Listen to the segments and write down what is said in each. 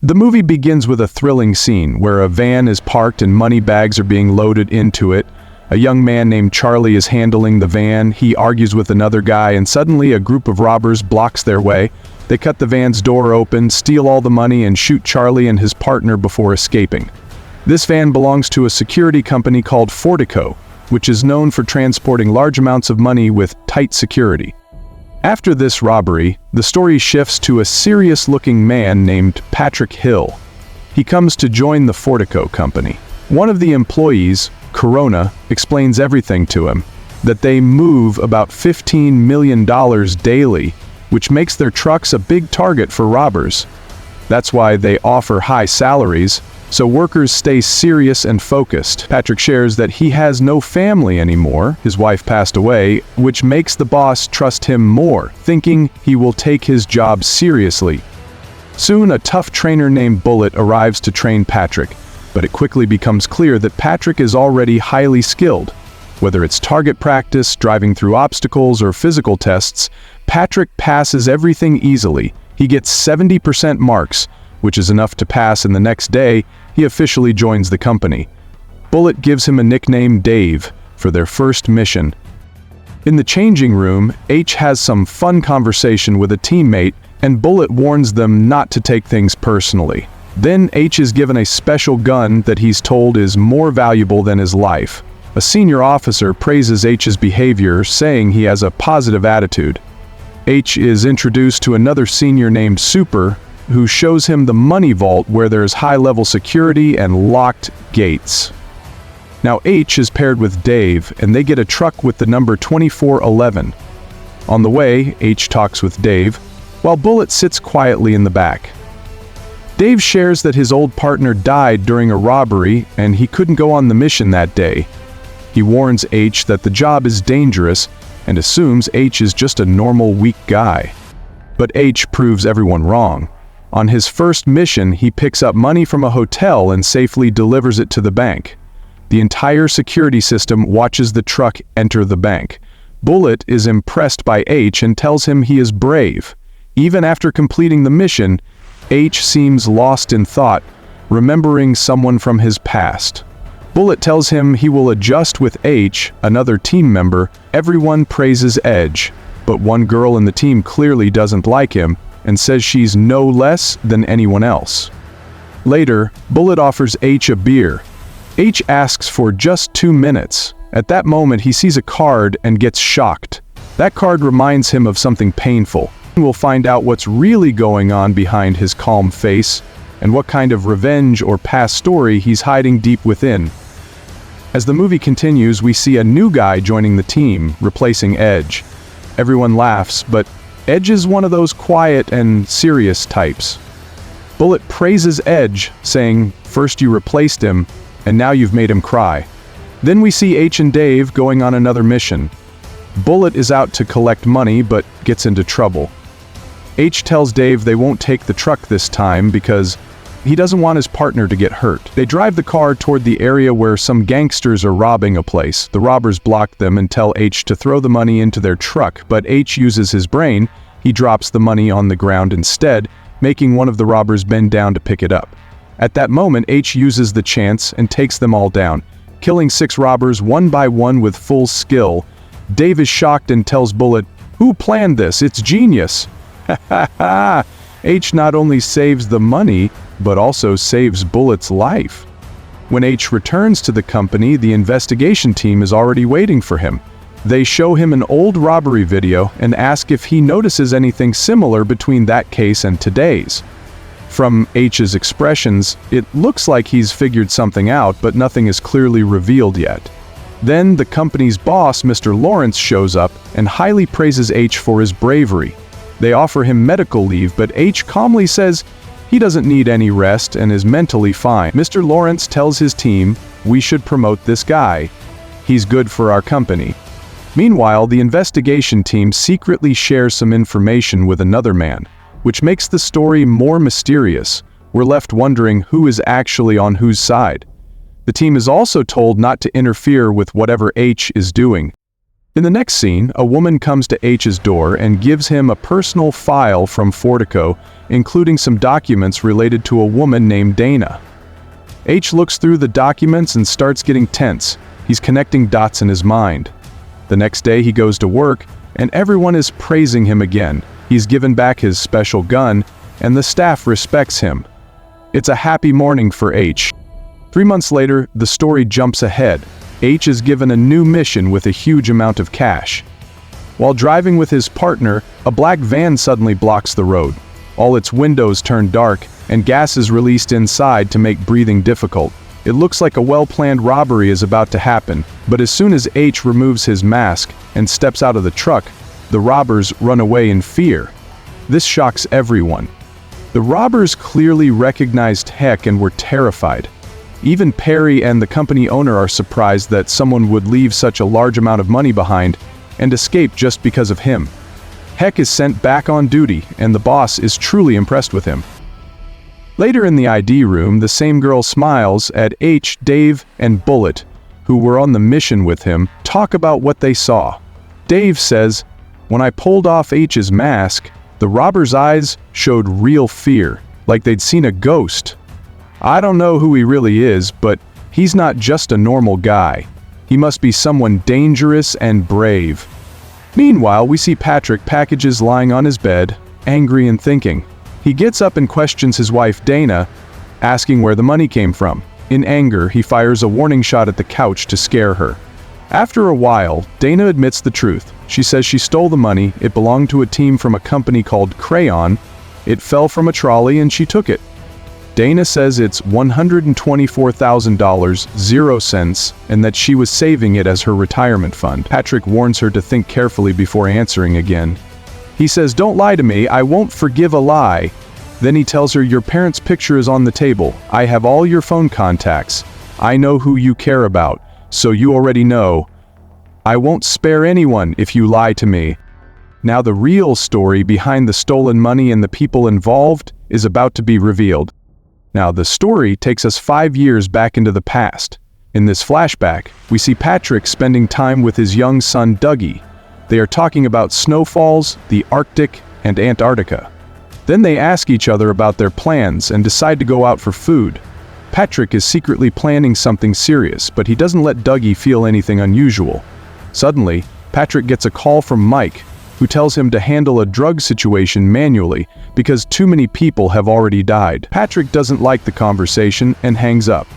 The movie begins with a thrilling scene where a van is parked and money bags are being loaded into it. A young man named Charlie is handling the van. He argues with another guy, and suddenly a group of robbers blocks their way. They cut the van's door open, steal all the money, and shoot Charlie and his partner before escaping. This van belongs to a security company called Fortico, which is known for transporting large amounts of money with tight security. After this robbery, the story shifts to a serious-looking man named Patrick Hill. He comes to join the Fortico company. One of the employees, Corona, explains everything to him, that they move about $15 million daily, which makes their trucks a big target for robbers. That's why they offer high salaries, so workers stay serious and focused. Patrick shares that he has no family anymore, his wife passed away, which makes the boss trust him more, thinking he will take his job seriously. Soon, a tough trainer named Bullet arrives to train Patrick, but it quickly becomes clear that Patrick is already highly skilled. Whether it's target practice, driving through obstacles, or physical tests, Patrick passes everything easily. He gets 70% marks, which is enough to pass, and the next day, he officially joins the company. Bullet gives him a nickname, Dave, for their first mission. In the changing room, H has some fun conversation with a teammate, and Bullet warns them not to take things personally. Then H is given a special gun that he's told is more valuable than his life. A senior officer praises H's behavior, saying he has a positive attitude. H is introduced to another senior named Super, who shows him the money vault where there's high-level security and locked gates. Now H is paired with Dave, and they get a truck with the number 2411. On the way, H talks with Dave, while Bullet sits quietly in the back. Dave shares that his old partner died during a robbery, and he couldn't go on the mission that day. He warns H that the job is dangerous, and assumes H is just a normal weak guy. But H proves everyone wrong. On his first mission, he picks up money from a hotel and safely delivers it to the bank. The entire security system watches the truck enter the bank. Bullet is impressed by H and tells him he is brave. Even after completing the mission, H seems lost in thought, remembering someone from his past. Bullet tells him he will adjust with H, another team member. Everyone praises Edge, but one girl in the team clearly doesn't like him and says she's no less than anyone else. Later, Bullet offers H a beer. H asks for just 2 minutes. At that moment, he sees a card and gets shocked. That card reminds him of something painful. We'll find out what's really going on behind his calm face and what kind of revenge or past story he's hiding deep within. As the movie continues, we see a new guy joining the team, replacing Edge. Everyone laughs, but Edge is one of those quiet and serious types. Bullet praises Edge, saying, "First you replaced him, and now you've made him cry." Then we see H and Dave going on another mission. Bullet is out to collect money, but gets into trouble. H tells Dave they won't take the truck this time because he doesn't want his partner to get hurt. They drive the car toward the area where some gangsters are robbing a place. The robbers block them and tell H to throw the money into their truck, but H uses his brain. He drops the money on the ground instead, making one of the robbers bend down to pick it up. At that moment, H uses the chance and takes them all down, killing 6 robbers one by one with full skill. Dave is shocked and tells Bullet, "Who planned this? It's genius." Ha ha ha! H not only saves the money, but also saves Bullet's life. When H returns to the company, the investigation team is already waiting for him. They show him an old robbery video and ask if he notices anything similar between that case and today's. From H's expressions, it looks like he's figured something out, but nothing is clearly revealed yet. Then the company's boss, Mr. Lawrence, shows up and highly praises H for his bravery. They offer him medical leave, but H calmly says he doesn't need any rest and is mentally fine. Mr. Lawrence tells his team, "We should promote this guy. He's good for our company." Meanwhile, the investigation team secretly shares some information with another man, which makes the story more mysterious. We're left wondering who is actually on whose side. The team is also told not to interfere with whatever H is doing. In the next scene, a woman comes to H's door and gives him a personal file from Fortico, including some documents related to a woman named Dana. H looks through the documents and starts getting tense. He's connecting dots in his mind. The next day he goes to work, and everyone is praising him again. He's given back his special gun, and the staff respects him. It's a happy morning for H. 3 months later, the story jumps ahead. H is given a new mission with a huge amount of cash. While driving with his partner, a black van suddenly blocks the road. All its windows turn dark, and gas is released inside to make breathing difficult. It looks like a well-planned robbery is about to happen, but as soon as H removes his mask and steps out of the truck, the robbers run away in fear. This shocks everyone. The robbers clearly recognized Heck and were terrified. Even Perry and the company owner are surprised that someone would leave such a large amount of money behind and escape just because of him. Heck is sent back on duty, and the boss is truly impressed with him. Later in the ID room, the same girl smiles at H, Dave, and Bullet, who were on the mission with him, talk about what they saw. Dave says, "When I pulled off H's mask, the robbers' eyes showed real fear, like they'd seen a ghost. I don't know who he really is, but he's not just a normal guy. He must be someone dangerous and brave." Meanwhile, we see Patrick packages lying on his bed, angry and thinking. He gets up and questions his wife Dana, asking where the money came from. In anger, he fires a warning shot at the couch to scare her. After a while, Dana admits the truth. She says she stole the money. It belonged to a team from a company called Crayon. It fell from a trolley and she took it. Dana says it's $124,000, 0 cents, and that she was saving it as her retirement fund. Patrick warns her to think carefully before answering again. He says, "Don't lie to me, I won't forgive a lie." Then he tells her, "Your parents' picture is on the table. I have all your phone contacts. I know who you care about, so you already know. I won't spare anyone if you lie to me." Now the real story behind the stolen money and the people involved is about to be revealed. Now the story takes us 5 years back into the past. In this flashback, we see Patrick spending time with his young son Dougie. They are talking about snowfalls, the Arctic, and Antarctica. Then they ask each other about their plans and decide to go out for food. Patrick is secretly planning something serious, but he doesn't let Dougie feel anything unusual. Suddenly, Patrick gets a call from Mike, who tells him to handle a drug situation manually because too many people have already died. Patrick doesn't like the conversation and hangs up.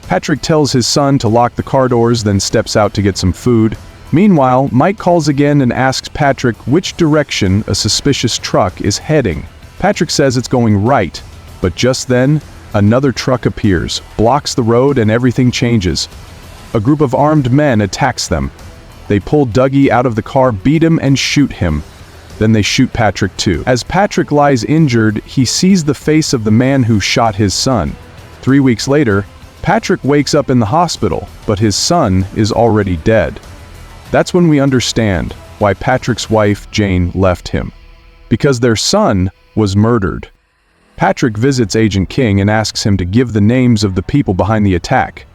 Patrick tells his son to lock the car doors, then steps out to get some food. Meanwhile, Mike calls again and asks Patrick which direction a suspicious truck is heading. Patrick says it's going right, but just then, another truck appears, blocks the road, and everything changes. A group of armed men attacks them. They pull Dougie out of the car, beat him, and shoot him. Then they shoot Patrick too. As Patrick lies injured, he sees the face of the man who shot his son. 3 weeks later, Patrick wakes up in the hospital, but his son is already dead. That's when we understand why Patrick's wife, Jane, left him. Because their son was murdered. Patrick visits Agent King and asks him to give the names of the people behind the attack.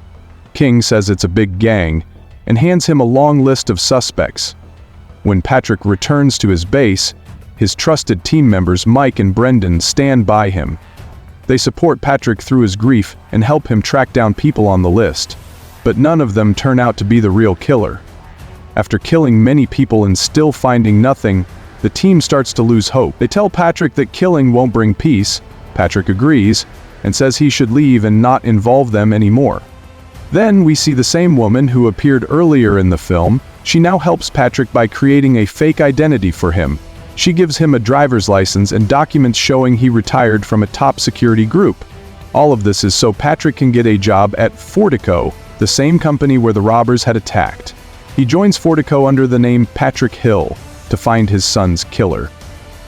King says it's a big gang, and hands him a long list of suspects. When Patrick returns to his base, his trusted team members Mike and Brendan stand by him. They support Patrick through his grief and help him track down people on the list, but none of them turn out to be the real killer. After killing many people and still finding nothing, the team starts to lose hope. They tell Patrick that killing won't bring peace. Patrick agrees and says he should leave and not involve them anymore. Then we see the same woman who appeared earlier in the film. She now helps Patrick by creating a fake identity for him. She gives him a driver's license and documents showing he retired from a top security group. All of this is so Patrick can get a job at Fortico, the same company where the robbers had attacked. He joins Fortico under the name Patrick Hill to find his son's killer.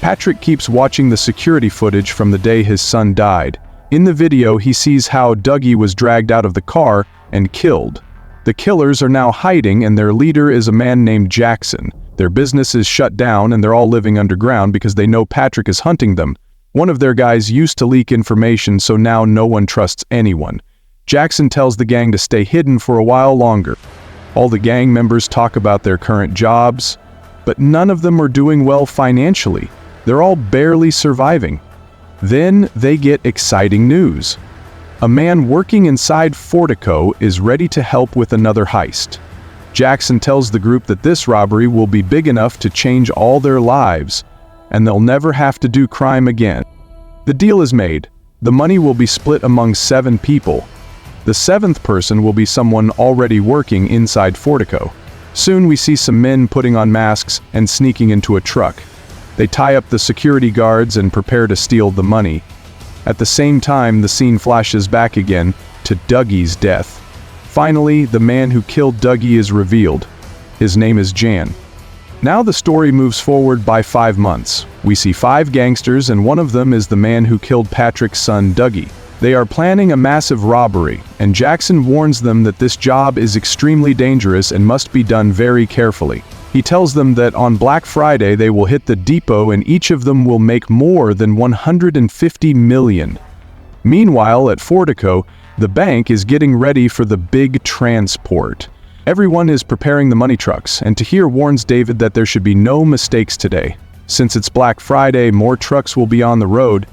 Patrick keeps watching the security footage from the day his son died. In the video, he sees how Dougie was dragged out of the car and killed. The killers are now hiding, and their leader is a man named Jackson. Their business is shut down and they're all living underground because they know Patrick is hunting them. One of their guys used to leak information, so now no one trusts anyone. Jackson tells the gang to stay hidden for a while longer. All the gang members talk about their current jobs, but none of them are doing well financially. They're all barely surviving. Then they get exciting news. A man working inside Fortico is ready to help with another heist. Jackson tells the group that this robbery will be big enough to change all their lives, and they'll never have to do crime again. The deal is made. The money will be split among 7 people. The 7th person will be someone already working inside Fortico. Soon we see some men putting on masks and sneaking into a truck. They tie up the security guards and prepare to steal the money. At the same time, the scene flashes back again to Dougie's death. Finally, the man who killed Dougie is revealed. His name is Jan. Now the story moves forward by 5 months. We see 5 gangsters, and one of them is the man who killed Patrick's son Dougie. They are planning a massive robbery, and Jackson warns them that this job is extremely dangerous and must be done very carefully. He tells them that on Black Friday they will hit the depot and each of them will make more than $150 million. Meanwhile, at Fortico, the bank is getting ready for the big transport. Everyone is preparing the money trucks, and Tahir warns David that there should be no mistakes today. Since it's Black Friday, more trucks will be on the road,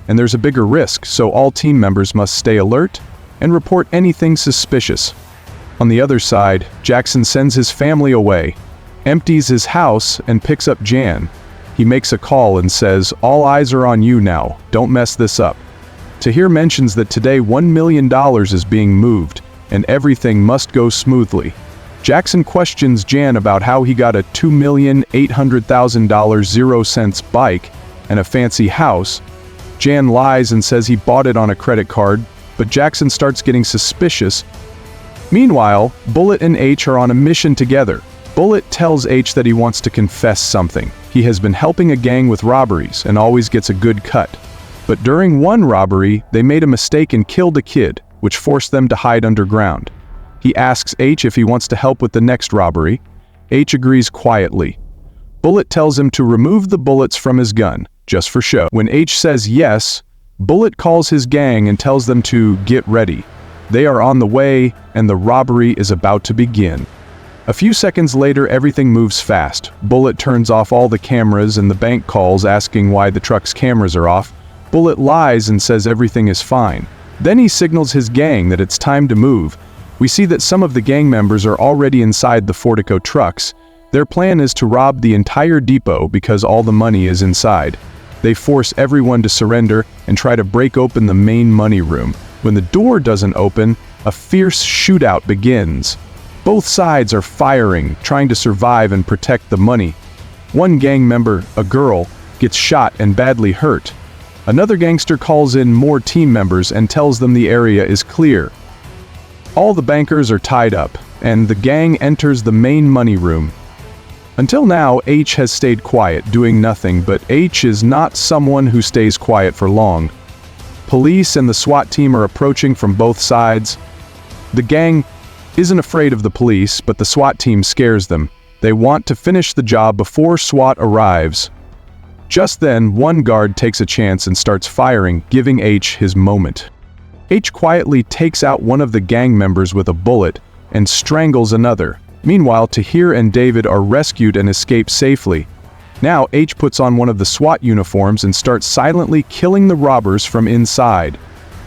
and there's a bigger risk, so all team members must stay alert and report anything suspicious. On the other side, Jackson sends his family away, empties his house, and picks up Jan. He makes a call and says, "All eyes are on you now, don't mess this up." Tahir mentions that today $1 million is being moved, and everything must go smoothly. Jackson questions Jan about how he got a $2,800,000 0-cents bike and a fancy house. Jan lies and says he bought it on a credit card, but Jackson starts getting suspicious. Meanwhile, Bullet and H are on a mission together. Bullet tells H that he wants to confess something. He has been helping a gang with robberies and always gets a good cut. But during one robbery, they made a mistake and killed a kid, which forced them to hide underground. He asks H if he wants to help with the next robbery. H agrees quietly. Bullet tells him to remove the bullets from his gun, just for show. When H says yes, Bullet calls his gang and tells them to get ready. They are on the way, and the robbery is about to begin. A few seconds later, everything moves fast. Bullet turns off all the cameras and the bank calls asking why the truck's cameras are off. Bullet lies and says everything is fine. Then he signals his gang that it's time to move. We see that some of the gang members are already inside the Fortico trucks. Their plan is to rob the entire depot because all the money is inside. They force everyone to surrender and try to break open the main money room. When the door doesn't open, a fierce shootout begins. Both sides are firing, trying to survive and protect the money. One gang member, a girl, gets shot and badly hurt. Another gangster calls in more team members and tells them the area is clear. All the bankers are tied up, and the gang enters the main money room. Until now, H has stayed quiet, doing nothing, but H is not someone who stays quiet for long. Police and the SWAT team are approaching from both sides. The gang isn't afraid of the police, but the SWAT team scares them. They want to finish the job before SWAT arrives. Just then, one guard takes a chance and starts firing, giving H his moment. H quietly takes out one of the gang members with a bullet and strangles another. Meanwhile, Tahir and David are rescued and escape safely. Now, H puts on one of the SWAT uniforms and starts silently killing the robbers from inside.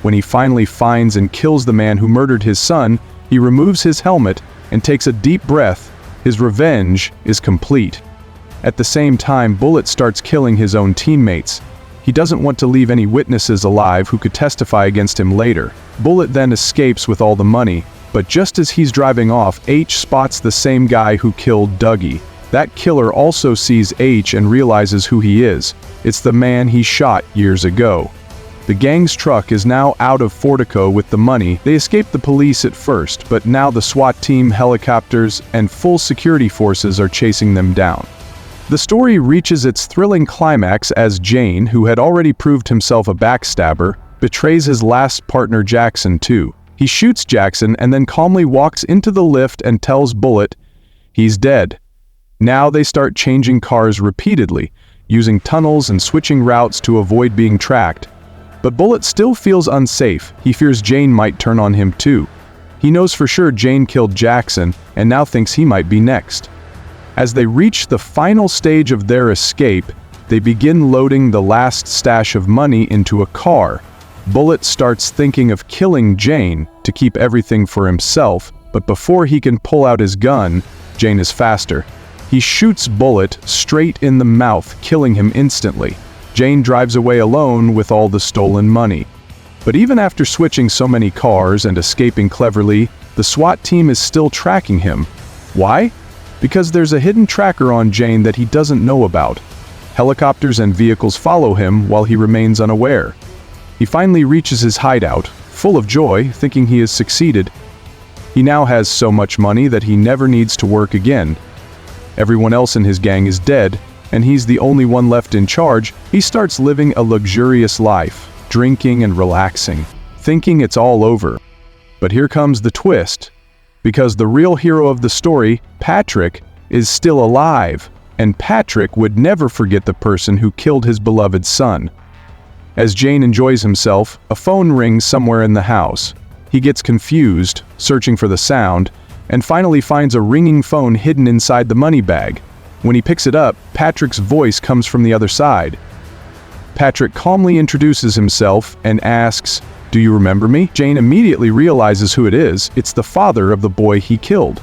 When he finally finds and kills the man who murdered his son, he removes his helmet and takes a deep breath. His revenge is complete. At the same time, Bullet starts killing his own teammates. He doesn't want to leave any witnesses alive who could testify against him later. Bullet then escapes with all the money, but just as he's driving off, H spots the same guy who killed Dougie. That killer also sees H and realizes who he is. It's the man he shot years ago. The gang's truck is now out of Fortico with the money. They escaped the police at first, but now the SWAT team, helicopters, and full security forces are chasing them down. The story reaches its thrilling climax as Jane, who had already proved himself a backstabber, betrays his last partner Jackson too. He shoots Jackson and then calmly walks into the lift and tells Bullet he's dead. Now they start changing cars repeatedly, using tunnels and switching routes to avoid being tracked. But Bullet still feels unsafe. He fears Jane might turn on him too. He knows for sure Jane killed Jackson, and now thinks he might be next. As they reach the final stage of their escape, they begin loading the last stash of money into a car. Bullet starts thinking of killing Jane to keep everything for himself, but before he can pull out his gun, Jane is faster. He shoots Bullet straight in the mouth, killing him instantly. Jane drives away alone with all the stolen money. But even after switching so many cars and escaping cleverly, the SWAT team is still tracking him. Why? Because there's a hidden tracker on Jane that he doesn't know about. Helicopters and vehicles follow him while he remains unaware. He finally reaches his hideout, full of joy, thinking he has succeeded. He now has so much money that he never needs to work again. Everyone else in his gang is dead, and he's the only one left in charge. He starts living a luxurious life, drinking and relaxing, thinking it's all over. But here comes the twist. Because the real hero of the story, Patrick, is still alive, and Patrick would never forget the person who killed his beloved son. As Jane enjoys himself, a phone rings somewhere in the house. He gets confused, searching for the sound, and finally finds a ringing phone hidden inside the money bag. When he picks it up, Patrick's voice comes from the other side. Patrick calmly introduces himself and asks, "Do you remember me?" Jane immediately realizes who it is. It's the father of the boy he killed.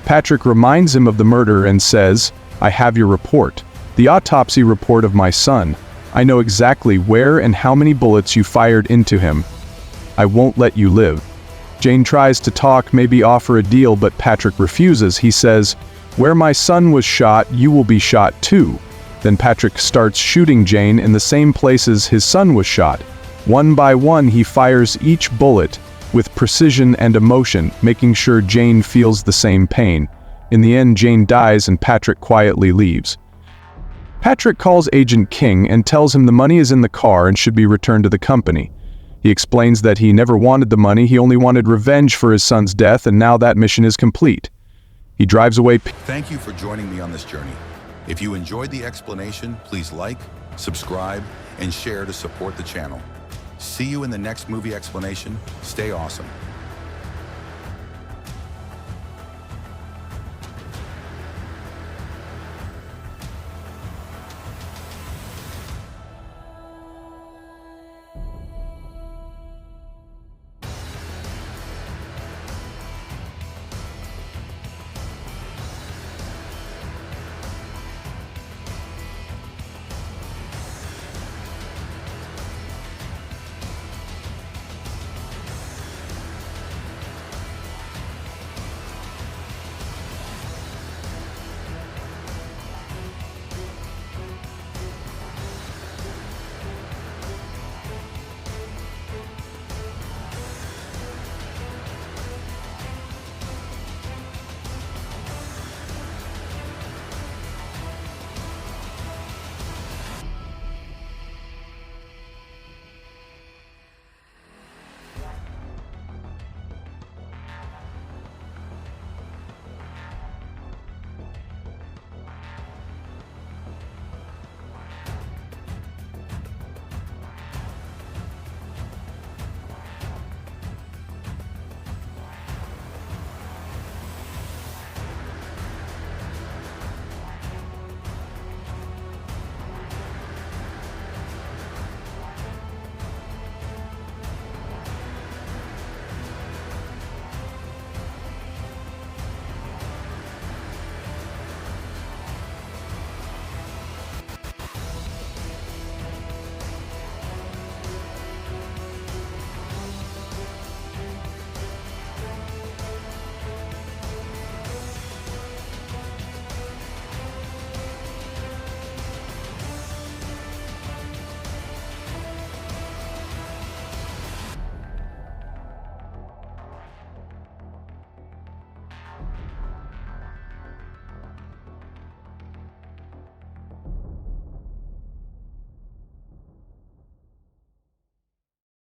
Patrick reminds him of the murder and says, "I have your report. The autopsy report of my son. I know exactly where and how many bullets you fired into him. I won't let you live." Jane tries to talk, maybe offer a deal, but Patrick refuses. He says, "Where my son was shot, you will be shot too." Then Patrick starts shooting Jane in the same places his son was shot. One by one, he fires each bullet with precision and emotion, making sure Jane feels the same pain. In the end, Jane dies and Patrick quietly leaves. Patrick calls Agent King and tells him the money is in the car and should be returned to the company. He explains that he never wanted the money, he only wanted revenge for his son's death, and now that mission is complete. He drives away. Thank you for joining me on this journey. If you enjoyed the explanation, please like, subscribe, and share to support the channel. See you in the next movie explanation. Stay awesome.